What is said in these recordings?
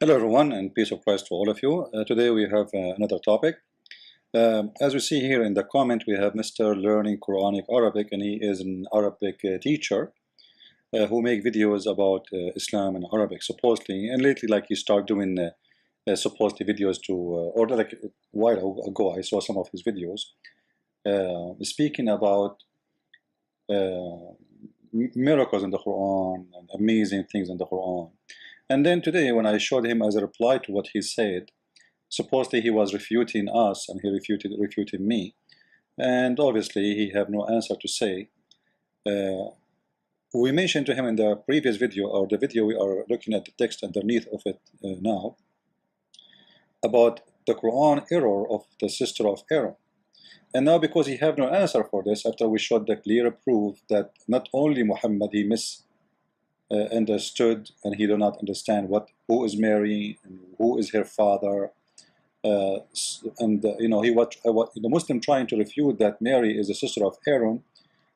Hello everyone, and peace of Christ to all of you. Today we have another topic. As we see here in the comment, we have Mr. Learning Quranic Arabic, and he is an Arabic teacher who make videos about Islam and Arabic supposedly. And lately, like he started doing supposedly videos to, or like a while ago, I saw some of his videos speaking about miracles in the Quran and amazing things in the Quran. And then today, when I showed him as a reply to what he said, supposedly he was refuting us, and he refuted me. And obviously, he have no answer to say. We mentioned to him in the previous video, or the video we are looking at the text underneath of it now, about the Quran error of the sister of Aaron. And now, because he have no answer for this, after we showed the clear proof that not only Muhammad he understood, and he do not understand who is Mary and who is her father, the Muslim trying to refute that Mary is a sister of Aaron.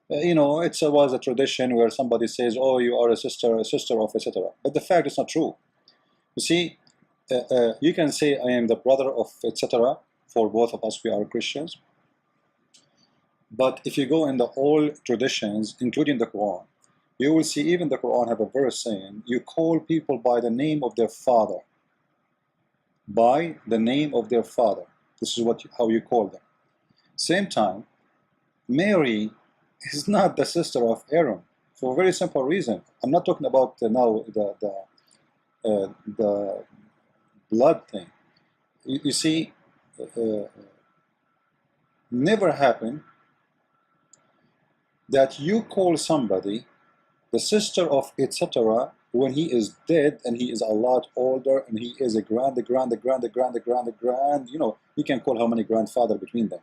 It was a tradition where somebody says, "Oh, you are a sister of etc." But the fact is not true. You see, you can say I am the brother of etc. For both of us, we are Christians. But if you go in the old traditions, including the Quran, you will see even the Quran have a verse saying, you call people by the name of their father. By the name of their father. This is how you call them. Same time, Mary is not the sister of Aaron for a very simple reason. I'm not talking about now the blood thing. You see, never happened that you call somebody the sister of etc. when he is dead and he is a lot older and he is a grand, you can call how many grandfather between them.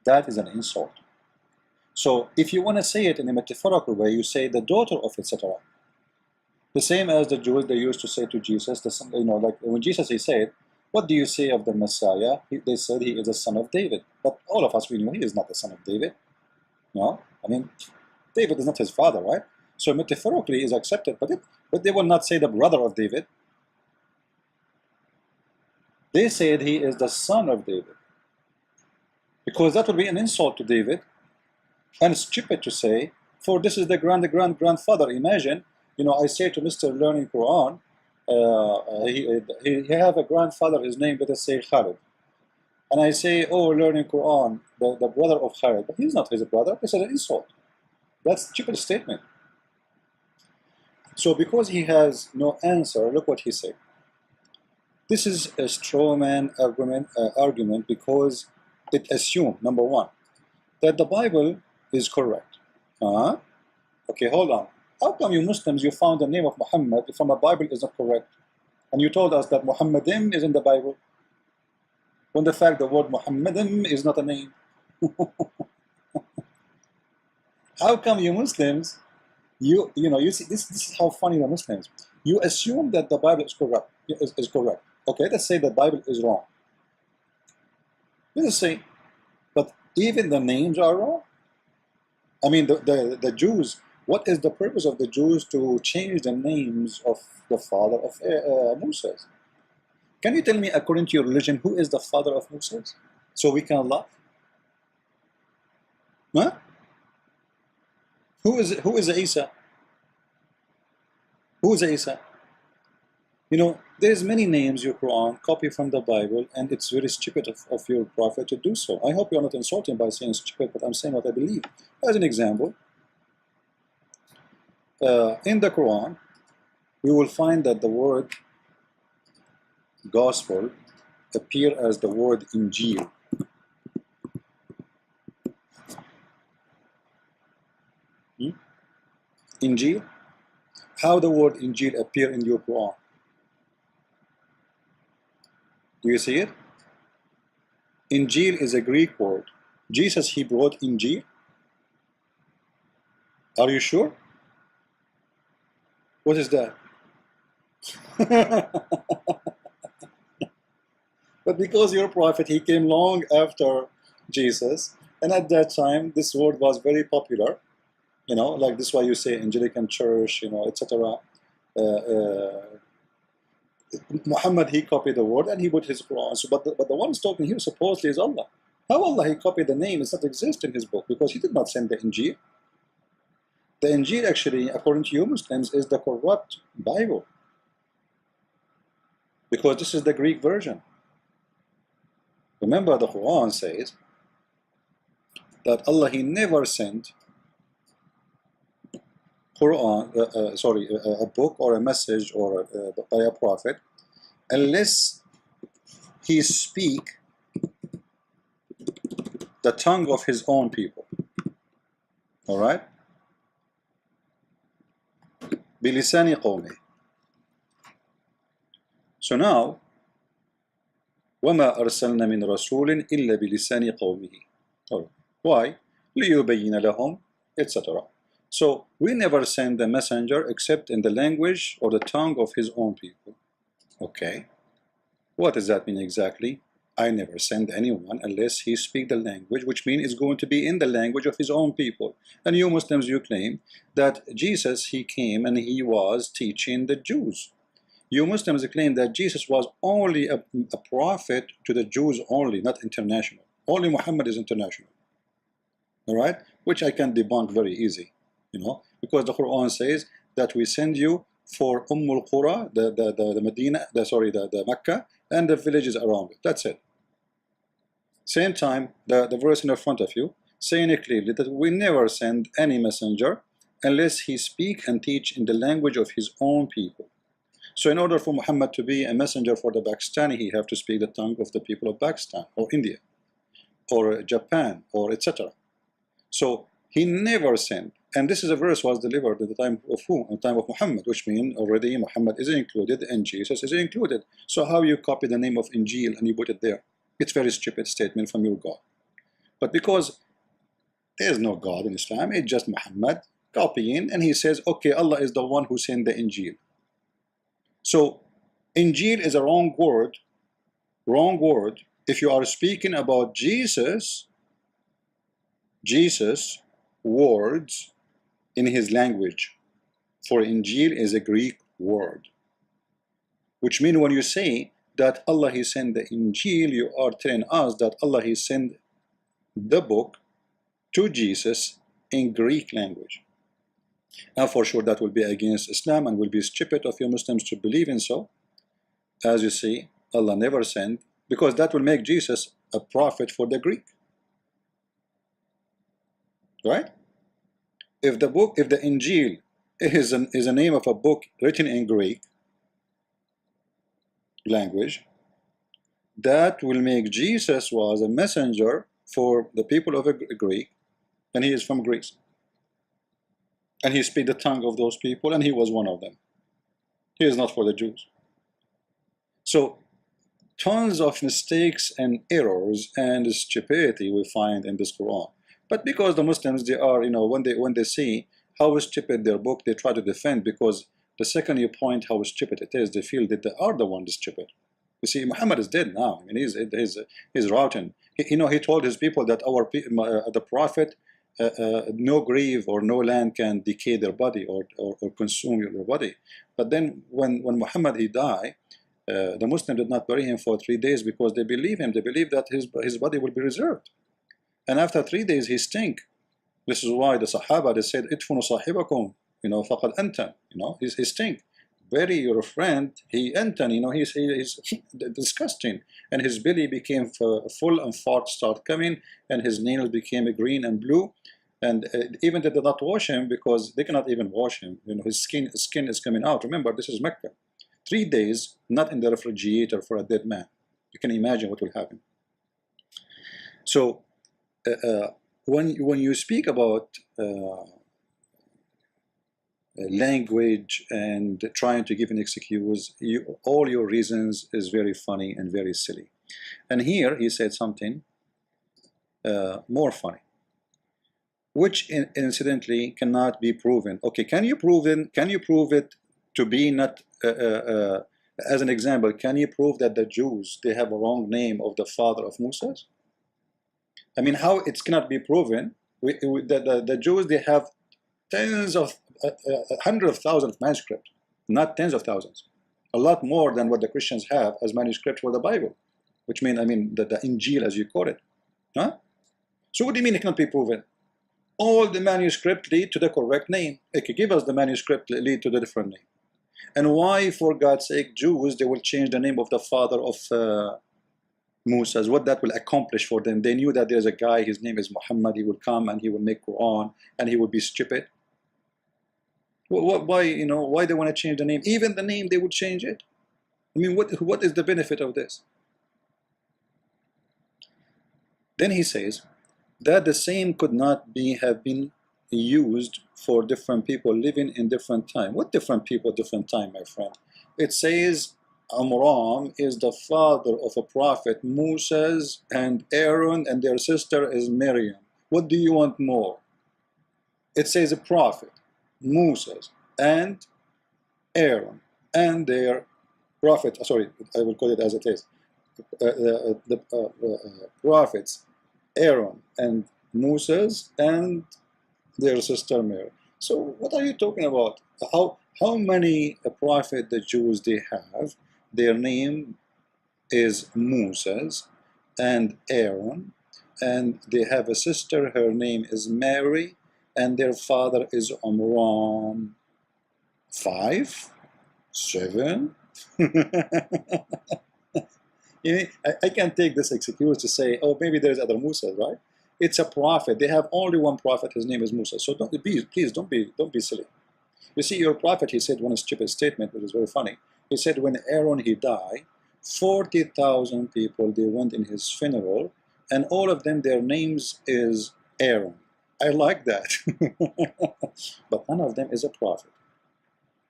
That is an insult. So if you want to say it in a metaphorical way, you say the daughter of etc. The same as the Jews, they used to say to Jesus, like when Jesus he said, what do you say of the Messiah? They said he is the son of David. But all of us, we know he is not the son of David. No, I mean, David is not his father, right? So metaphorically is accepted, but they will not say the brother of David. They said he is the son of David, because that would be an insult to David, and it's stupid to say, for this is the grandfather. Imagine, I say to Mr. Learning Quran, he have a grandfather, his name, let us say Khalid. And I say, oh, Learning Quran, the brother of Khalid, but he's not his brother. This is an insult. That's a stupid statement. So because he has no answer, look what he said. This is a straw man argument because it assumes, number one, that the Bible is correct. Okay, hold on. How come you Muslims, you found the name of Muhammad from a Bible is not correct? And you told us that Muhammadim is in the Bible, when the fact the word Muhammadim is not a name. How come you Muslims, you see, this is how funny the Muslims. You assume that the Bible is correct. Okay, let's say the Bible is wrong. Let's say, but even the names are wrong. I mean, the Jews, what is the purpose of the Jews to change the names of the father of Moses? Can you tell me, according to your religion, who is the father of Moses? So we can laugh. Huh? Who is Isa? Who is Isa? There's many names your Quran copy from the Bible, and it's very stupid of your prophet to do so. I hope you're not insulting by saying stupid, but I'm saying what I believe. As an example, in the Quran, we will find that the word gospel appear as the word Injil. Injil? How the word Injil appear in your Quran? Do you see it? Injil is a Greek word. Jesus, he brought Injil. Are you sure? What is that? But because your prophet, he came long after Jesus, and at that time, this word was very popular. Like this is why you say Anglican Church, etc. Muhammad, he copied the word and he put his Quran. So, but the one who's talking here supposedly is Allah. How Allah he copied the name does not exist in his book, because he did not send the Injil. The Injil actually, according to you Muslims, is the corrupt Bible, because this is the Greek version. Remember, the Quran says that Allah he never sent Quran, a book or a message or by a prophet unless he speak the tongue of his own people. All right? بِلِسَانِ قَوْمِهِ. So now, وَمَا أَرْسَلْنَا مِنْ رَسُولٍ إِلَّا بِلِسَانِ قَوْمِهِ. Why? لِيُبَيِّنَ لَهُمْ, etc. So we never send a messenger except in the language or the tongue of his own people. Okay. What does that mean exactly? I never send anyone unless he speak the language, which means it's going to be in the language of his own people. And you Muslims, you claim that Jesus, he came and he was teaching the Jews. You Muslims claim that Jesus was only a prophet to the Jews only, not international. Only Muhammad is international. All right? Which I can debunk very easy, because the Quran says that we send you for Ummul Qura, the Medina, the Mecca, and the villages around it. That's it. Same time, the verse in the front of you, saying it clearly that we never send any messenger unless he speak and teach in the language of his own people. So in order for Muhammad to be a messenger for the Pakistani, he have to speak the tongue of the people of Pakistan, or India, or Japan, or etc. So he never sent. And this is a verse was delivered at the time of who? At the time of Muhammad, which means already Muhammad is included and Jesus is included. So how you copy the name of Injil and you put it there? It's a very stupid statement from your God. But because there is no God in Islam, it's just Muhammad copying, and he says, okay, Allah is the one who sent the Injil. So Injil is a wrong word if you are speaking about Jesus words in his language. For Injil is a Greek word, which means when you say that Allah he sent the Injil, you are telling us that Allah he sent the book to Jesus in Greek language. And for sure that will be against Islam and will be stupid of you Muslims to believe in so. As you see, Allah never sent, because that will make Jesus a prophet for the Greek. Right? If the Injil is a name of a book written in Greek language, that will make Jesus was a messenger for the people of Greek, and he is from Greece. And he speaks the tongue of those people, and he was one of them. He is not for the Jews. So tons of mistakes and errors and stupidity we find in this Quran. But because the Muslims, they are, when they see how stupid their book, they try to defend, because the second you point how stupid it is, they feel that they are the ones stupid. You see, Muhammad is dead now. I mean, he's rotten. He told his people that the prophet, no grave or no land can decay their body or consume their body. But then when Muhammad he died, the Muslims did not bury him for 3 days because they believe him. They believe that his body will be reserved. And after 3 days he stink. This is why the Sahaba, they said, "Itfunu sahibakum, faqad antan." He stink. Bury your friend, he antan. He's disgusting, and his belly became full, and farts start coming, and his nails became green and blue. And even they did not wash him, because they cannot even wash him. His skin is coming out. Remember, this is Mecca. 3 days, not in the refrigerator for a dead man. You can imagine what will happen. So when you speak about language and trying to give an excuse, all your reasons is very funny and very silly. And here he said something more funny, which incidentally cannot be proven. Okay, can you prove it to be not as an example? Can you prove that the Jews, they have a wrong name of the father of Moses? I mean, how it cannot be proven? The Jews, they have tens of hundreds of thousands of manuscripts, not tens of thousands. A lot more than what the Christians have as manuscript for the Bible, which means, the Injil, as you call it. Huh? So what do you mean it cannot be proven? All the manuscript lead to the correct name. Okay, give us the manuscript lead to the different name. And why, for God's sake, Jews, they will change the name of the father of Moses? What that will accomplish for them? They knew that there's a guy, his name is Muhammad, he will come and he will make Quran and he will be stupid. Why, why they want to change the name? Even the name, they would change it. I mean, what is the benefit of this? Then he says that the same could not have been used for different people living in different time. What different people, different time, my friend? It says Amram is the father of a prophet, Moses and Aaron, and their sister is Miriam. What do you want more? It says a prophet, Moses and Aaron, and their prophet, sorry, I will call it as it is, prophets, Aaron and Moses and their sister Mary. So what are you talking about? How many prophet the Jews they have? Their name is Moses and Aaron, and they have a sister, her name is Mary, and their father is Amram. 5? 7? I can't take this excuse to say, oh, maybe there's other Musa, right? It's a prophet. They have only one prophet. His name is Musa. So please don't be silly. You see, your prophet, he said one stupid statement, which is very funny. He said when Aaron he died, 40,000 people they went in his funeral, and all of them their names is Aaron. I like that, but none of them is a prophet.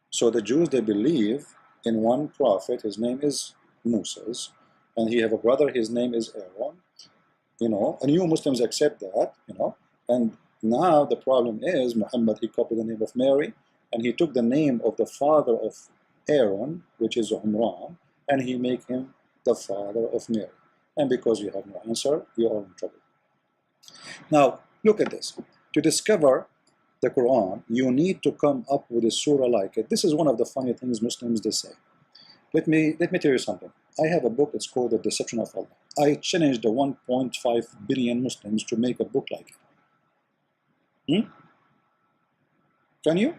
So the Jews they believe in one prophet. His name is Moses. And he have a brother, his name is Aaron, and you Muslims accept that, and now the problem is Muhammad, he copied the name of Mary, and he took the name of the father of Aaron, which is Amram, and he make him the father of Mary. And because you have no answer, you are in trouble. Now, look at this. To discover the Quran, you need to come up with a surah like it. This is one of the funny things Muslims they say. Let me tell you something. I have a book, it's called The Deception of Allah. I challenged the 1.5 billion Muslims to make a book like it. Can you?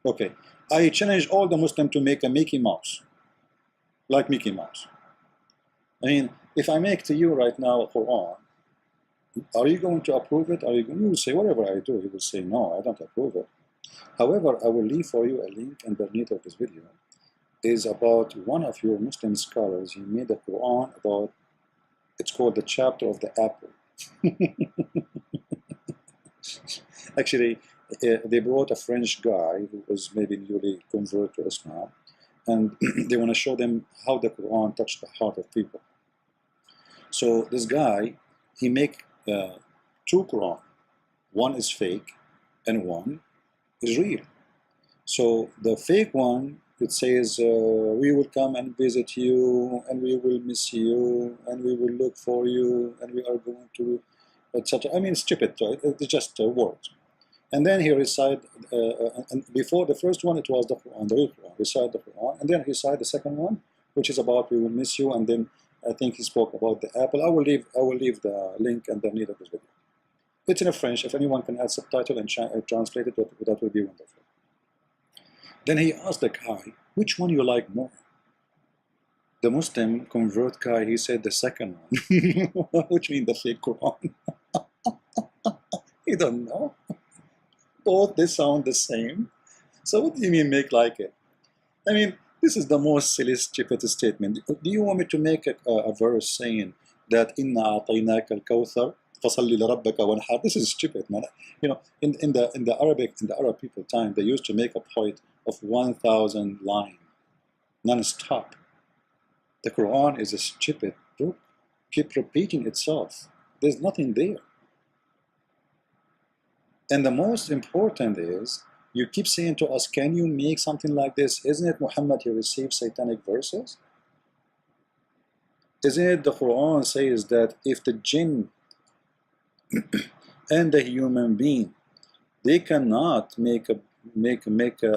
Okay. I challenge all the Muslims to make a Mickey Mouse. Like Mickey Mouse. I mean, if I make to you right now a Quran, are you going to approve it? You will say, whatever I do, you will say, no, I don't approve it. However, I will leave for you a link underneath of this video. Is about one of your Muslim scholars. He made a Quran about, it's called the chapter of the apple. Actually, they brought a French guy who was maybe newly converted to Islam, and they want to show them how the Quran touched the heart of people. So this guy, he make 2 Quran. One is fake and one is real. So the fake one, it says, we will come and visit you, and we will miss you, and we will look for you, and we are going to, etc. I mean, stupid, right? It's just words. And then he recite, and before the first one, it was the Quran, the real Quran, recite the Quran, and then he recite the second one, which is about we will miss you, and then I think he spoke about the apple. I will leave the link underneath of this video. It's in French. If anyone can add subtitle and translate it, that would be wonderful. Then he asked the guy, which one you like more? The Muslim convert guy, he said the second one, which means the fake Quran. You don't know. Both, they sound the same. So what do you mean make like it? I mean, this is the most silly, stupid statement. Do you want me to make a verse saying that Inna a'tainaka al-kawthar fasalli lirabbaka wanhar? This is stupid, man. In the Arab people time, they used to make a poet of 1,000 lines, non-stop. The Quran is a stupid book. Keep repeating itself. There's nothing there. And the most important is, you keep saying to us, can you make something like this? Isn't it Muhammad, he received satanic verses? Isn't it the Quran says that if the jinn and the human being, they cannot make a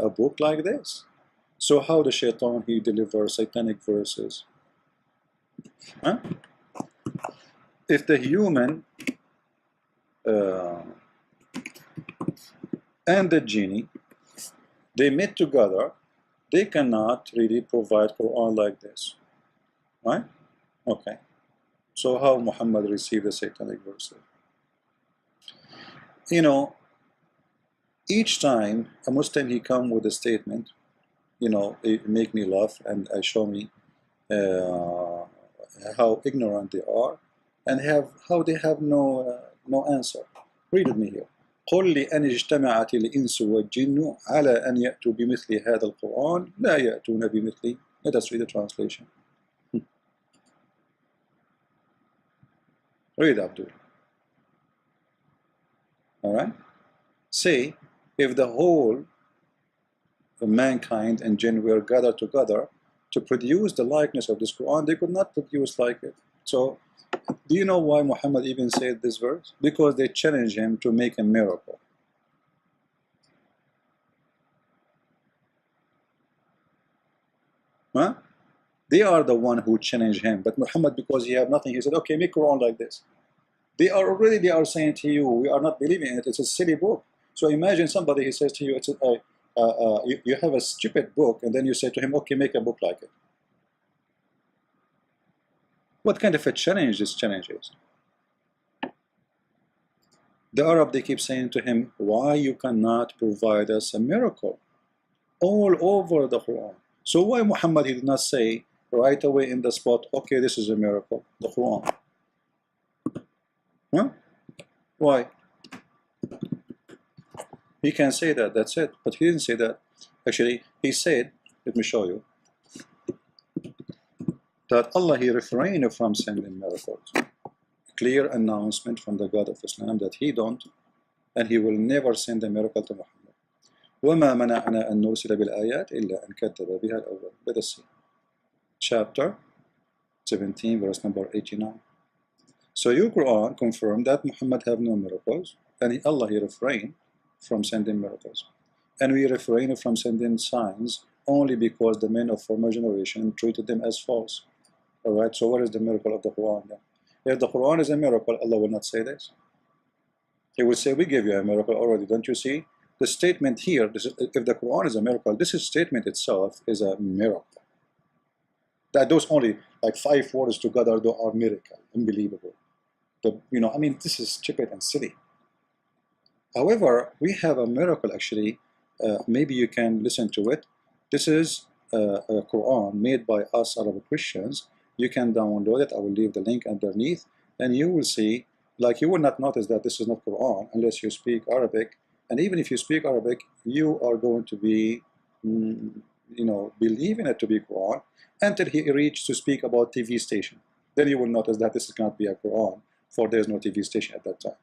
book like this? So how the shaitan, he delivers satanic verses? Huh? If the human and the genie, they met together, they cannot really provide Quran like this, right? Okay. So how Muhammad received the satanic verses? You know, each time a Muslim he come with a statement, you know, it make me laugh and show me how ignorant they are, and how they have no answer. Read with me here. قل لأن اجتمعت الإنس والجن على أن يأتوا بمثل هذا القرآن لا يأتون بمثله. Let us read the translation. Read, Abdul. All right. Say, if the whole of mankind and jinn were gathered together to produce the likeness of this Quran, they could not produce like it. So, do you know why Muhammad even said this verse? Because they challenged him to make a miracle. Huh? They are the one who challenged him. But Muhammad, because he had nothing, he said, okay, make Quran like this. They are saying to you, we are not believing in it. It's a silly book. So imagine somebody, he says to you, you have a stupid book, and then you say to him, okay, make a book like it. What kind of a challenge this challenge is? The Arab, they keep saying to him, why you cannot provide us a miracle all over the Quran? So why Muhammad, he did not say right away in the spot, okay, this is a miracle, the Quran? Huh? Why? He can say that, that's it. But he didn't say that. Actually, he said, let me show you, that Allah, he refrained from sending miracles. Clear announcement from the God of Islam that he don't, and he will never send a miracle to Muhammad. وَمَا مَنَعَنَا أَن نُرْسِلَ بِالْآيَاتِ إِلَّا أَن كَذَّبَ بِهَا الْأَوَّلُونَ. Let us see. Chapter 17, verse number 89. So your Quran confirmed that Muhammad have no miracles, and Allah, he refrained from sending miracles. And we refrain from sending signs only because the men of former generation treated them as false. Alright, so what is the miracle of the Quran then? If the Quran is a miracle, Allah will not say this. He will say, we gave you a miracle already, don't you see? The statement here, if the Quran is a miracle, this statement itself is a miracle. That those only like 5 words together, they are miracle, unbelievable. I mean, this is stupid and silly. However, we have a miracle actually. Maybe you can listen to it. This is a Quran made by us Arab Christians. You can download it. I will leave the link underneath, and you will see. Like, you will not notice that this is not Quran unless you speak Arabic. And even if you speak Arabic, you are going to be, believing it to be Quran until he reaches to speak about TV station. Then you will notice that this cannot be a Quran, for there is no TV station at that time.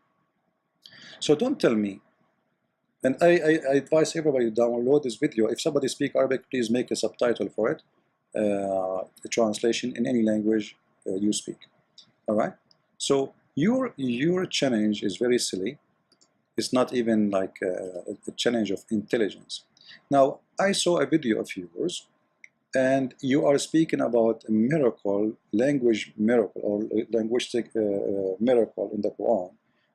So don't tell me. And I advise everybody to download this video. If somebody speaks Arabic, please make a subtitle for it, a translation in any language you speak. All right. So your challenge is very silly. It's not even like a challenge of intelligence. Now, I saw a video of yours, and you are speaking about a miracle, language miracle, or linguistic miracle in the Quran,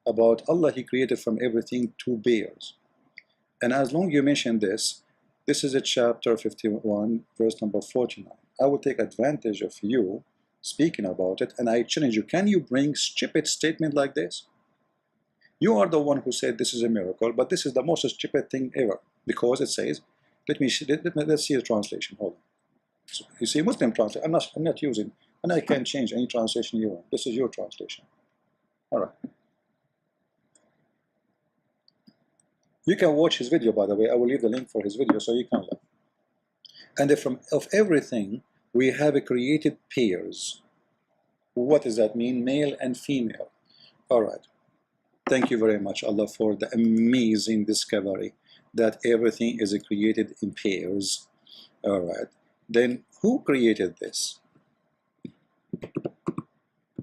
about Allah, he created from everything 2 bears. And as long you mention this is a chapter 51, verse number 49. I will take advantage of you speaking about it, and I challenge you, can you bring stupid statement like this? You are the one who said this is a miracle, but this is the most stupid thing ever, because it says, let's see the translation. Hold on. So, you see, Muslim translation, I'm not using, and I can change any translation you want. This is your translation. All right. You can watch his video, by the way. I will leave the link for his video so you can learn. And of everything, we have created pairs. What does that mean? Male and female. All right. Thank you very much, Allah, for the amazing discovery that everything is created in pairs. All right. Then who created this?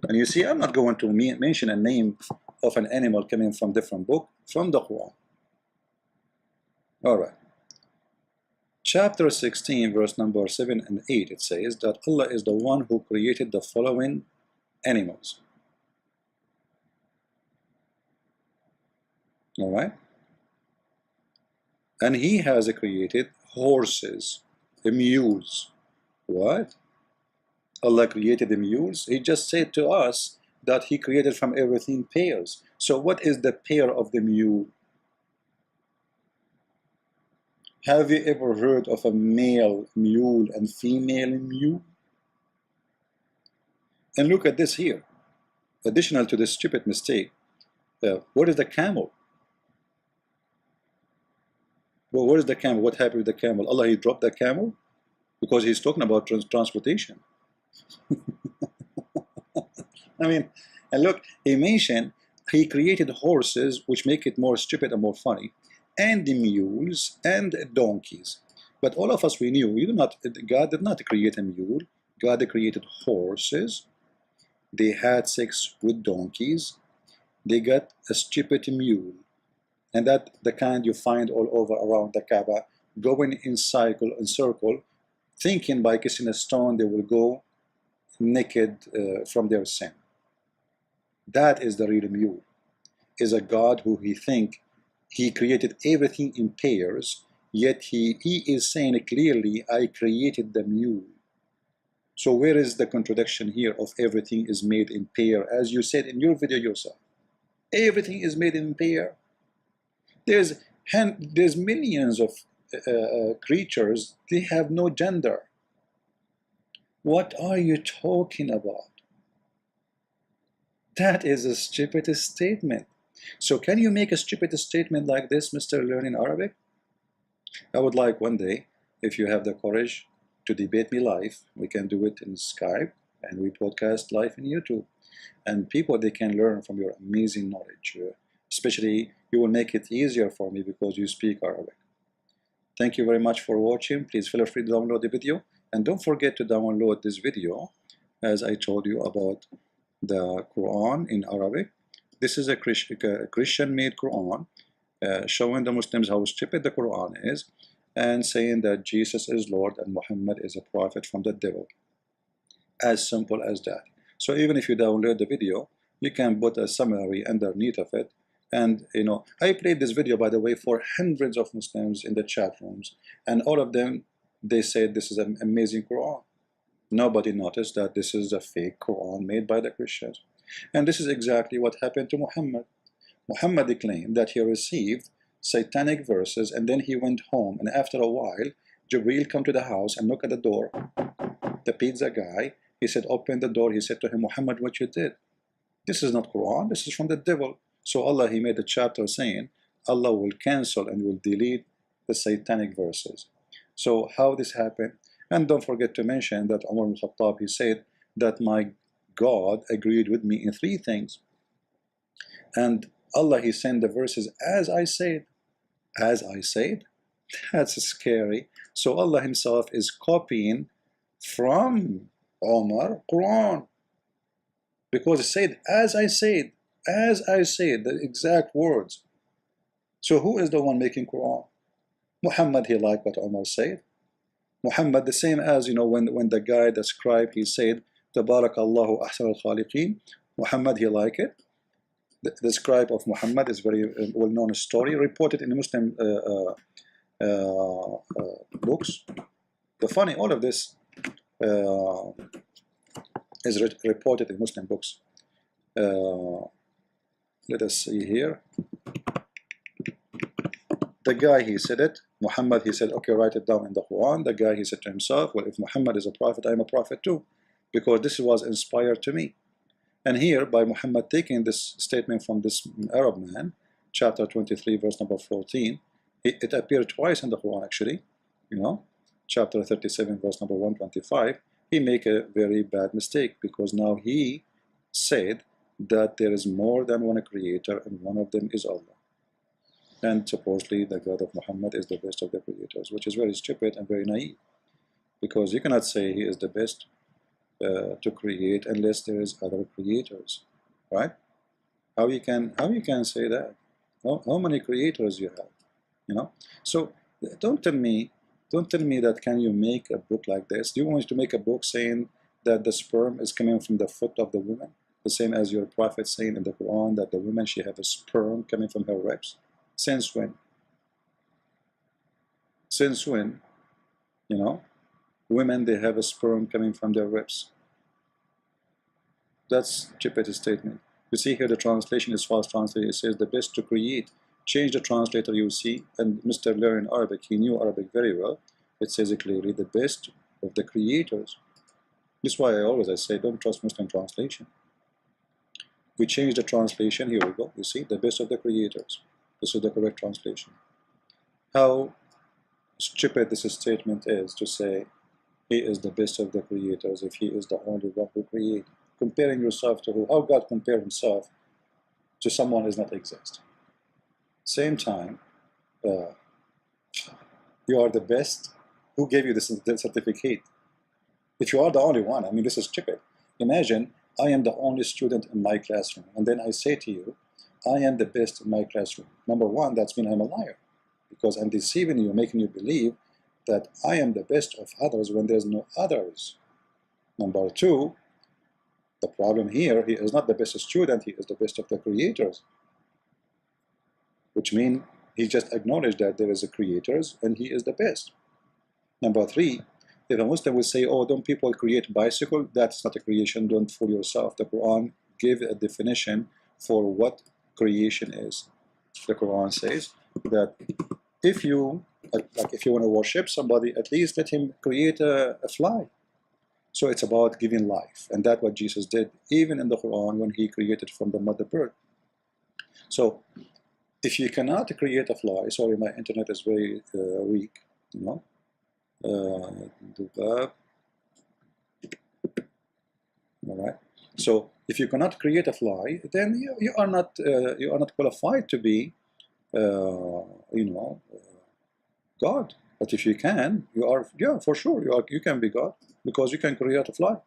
And you see, I'm not going to mention a name of an animal coming from different book, from the Quran. All right. Chapter 16, verse number 7 and 8, it says that Allah is the one who created the following animals. All right? And He has created horses, mules. What? Allah created the mules? He just said to us that He created from everything pairs. So what is the pair of the mule? Have you ever heard of a male mule and female mule? And look at this here. Additional to this stupid mistake, what is the camel? Well, what is the camel? What happened with the camel? Allah, He dropped the camel? Because He's talking about transportation. I mean, and look, He mentioned He created horses, which make it more stupid and more funny, and the mules and donkeys. But all of us, we knew God did not create a mule. God created horses. They had sex with donkeys. They got a stupid mule. And that the kind you find all over around the Kaaba, going in circle, thinking by kissing a stone they will go naked from their sin. That is the real mule. Is a God who He created everything in pairs, yet he is saying clearly, I created the mule. So where is the contradiction here of everything is made in pair, as you said in your video yourself? Everything is made in pair. There's millions of creatures, they have no gender. What are you talking about? That is a stupid statement. So can you make a stupid statement like this, Mr. Learning Arabic? I would like one day, if you have the courage to debate me live, we can do it in Skype, and we podcast live in YouTube. And people, they can learn from your amazing knowledge. Especially, you will make it easier for me because you speak Arabic. Thank you very much for watching. Please feel free to download the video. And don't forget to download this video, as I told you about the Quran in Arabic. This is a Christian-made Quran, showing the Muslims how stupid the Quran is, and saying that Jesus is Lord and Muhammad is a prophet from the devil. As simple as that. So even if you download the video, you can put a summary underneath of it. And I played this video, by the way, for hundreds of Muslims in the chat rooms, and all of them, they said this is an amazing Quran. Nobody noticed that this is a fake Quran made by the Christians. And this is exactly what happened to Muhammad. Muhammad claimed that he received satanic verses, and then he went home, and after a while, Jibreel come to the house and knock at the door. The pizza guy, he said, open the door. He said to him, Muhammad, what you did? This is not Quran, this is from the devil. So Allah, He made a chapter saying, Allah will cancel and will delete the satanic verses. So how this happened? And don't forget to mention that Umar ibn Khattab, he said that my God agreed with me in 3 things. And Allah, He sent the verses as I said. As I said? That's scary. So Allah Himself is copying from Umar Quran. Because He said, as I said, the exact words. So who is the one making Quran? Muhammad, he liked what Umar said. Muhammad, the same as, when the guy, the scribe, he said, Tabarakallahu ahsan al-khaliqeen. Muhammad, he liked it. The scribe of Muhammad is very well-known story, reported in Muslim books. The funny, all of this is reported in Muslim books. Let us see here. The guy, he said it. Muhammad, he said, okay, write it down in the Quran. The guy, he said to himself, well, if Muhammad is a prophet, I'm a prophet too, because this was inspired to me. And here, by Muhammad taking this statement from this Arab man, chapter 23, verse number 14, it appeared twice in the Quran, actually. Chapter 37, verse number 125, he make a very bad mistake, because now he said that there is more than one creator, and one of them is Allah. And supposedly the God of Muhammad is the best of the creators, which is very stupid and very naive, because you cannot say he is the best to create unless there is other creators, right? How you can say that? How many creators you have? So don't tell me Don't tell me that can you make a book like this? Do you want me to make a book saying that the sperm is coming from the foot of the woman? The same as your prophet saying in the Quran that the woman, she have a sperm coming from her ribs? Since when? Since when? You know, women, they have a sperm coming from their ribs. That's Chippet's statement. You see here the translation is false translation. It says the best to create. Change the translator, you see, and Mr. Learn Arabic, he knew Arabic very well. It says it clearly, the best of the creators. This is why I say don't trust Muslim translation. We change the translation, here we go, you see, the best of the creators. This is the correct translation. How stupid this statement is to say he is the best of the creators if he is the only one who created. Comparing yourself to who? How God compare himself to someone who does not exist? Same time, you are the best. Who gave you this certificate? If you are the only one, I mean, this is stupid. Imagine I am the only student in my classroom, and then I say to you, I am the best in my classroom. Number one, that's mean I'm a liar, because I'm deceiving you, making you believe that I am the best of others when there's no others. Number two, the problem here, he is not the best student, he is the best of the creators. Which means he just acknowledged that there is a creators and he is the best. Number three, if a Muslim will say, oh, don't people create bicycle? That's not a creation, don't fool yourself. The Quran gave a definition for what creation is. The Quran says that if you want to worship somebody, at least let him create a fly. So it's about giving life, and that's what Jesus did, even in the Quran when he created from the mother bird. So if you cannot create a fly, sorry, my internet is very weak, you know. All right. So if you cannot create a fly, then you are not qualified to be, God. But if you can, you are, yeah, for sure, you can be God because you can create a fly,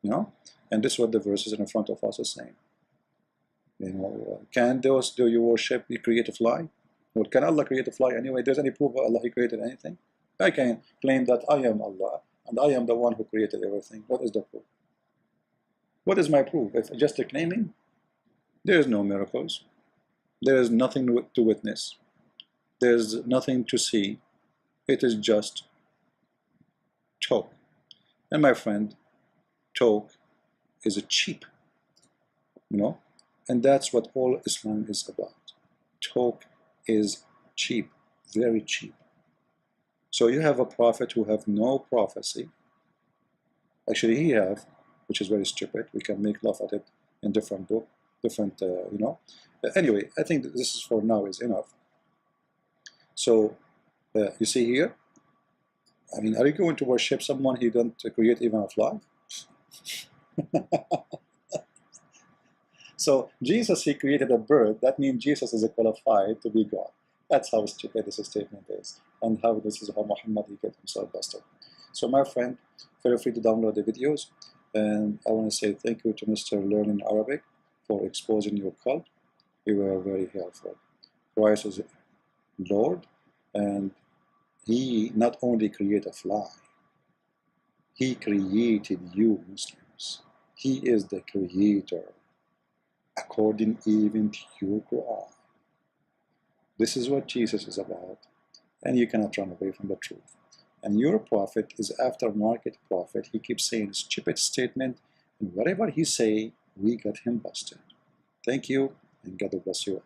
you know. And this is what the verses in front of us are saying. You know, can those do you worship? You create a fly? Well, can Allah create a fly anyway? There's any proof of Allah He created anything? I can claim that I am Allah and I am the one who created everything. What is the proof? What is my proof? If just a claiming, there is no miracles. There is nothing to witness. There's nothing to see. It is just talk. And my friend, talk is a cheap, you know. And that's what all Islam is about. Talk is cheap, very cheap. So you have a prophet who have no prophecy. Actually, he have, which is very stupid. We can make love at it in different book, different, you know. Anyway, I think this is for now is enough. So you see here, I mean, are you going to worship someone who don't create even a fly? So Jesus, he created a bird. That means Jesus is qualified to be God. That's how stupid this statement is, and how this is how Muhammad he get himself busted. So my friend, feel free to download the videos, and I want to say thank you to Mr. Learning Arabic for exposing your cult. You were very helpful. Christ is Lord, and he not only created a fly, he created you Muslims. He is the creator, according even to your Quran. This is what Jesus is about, and you cannot run away from the truth. And your prophet is aftermarket prophet. He keeps saying stupid statement, and whatever he say, we got him busted. Thank you, and God bless you.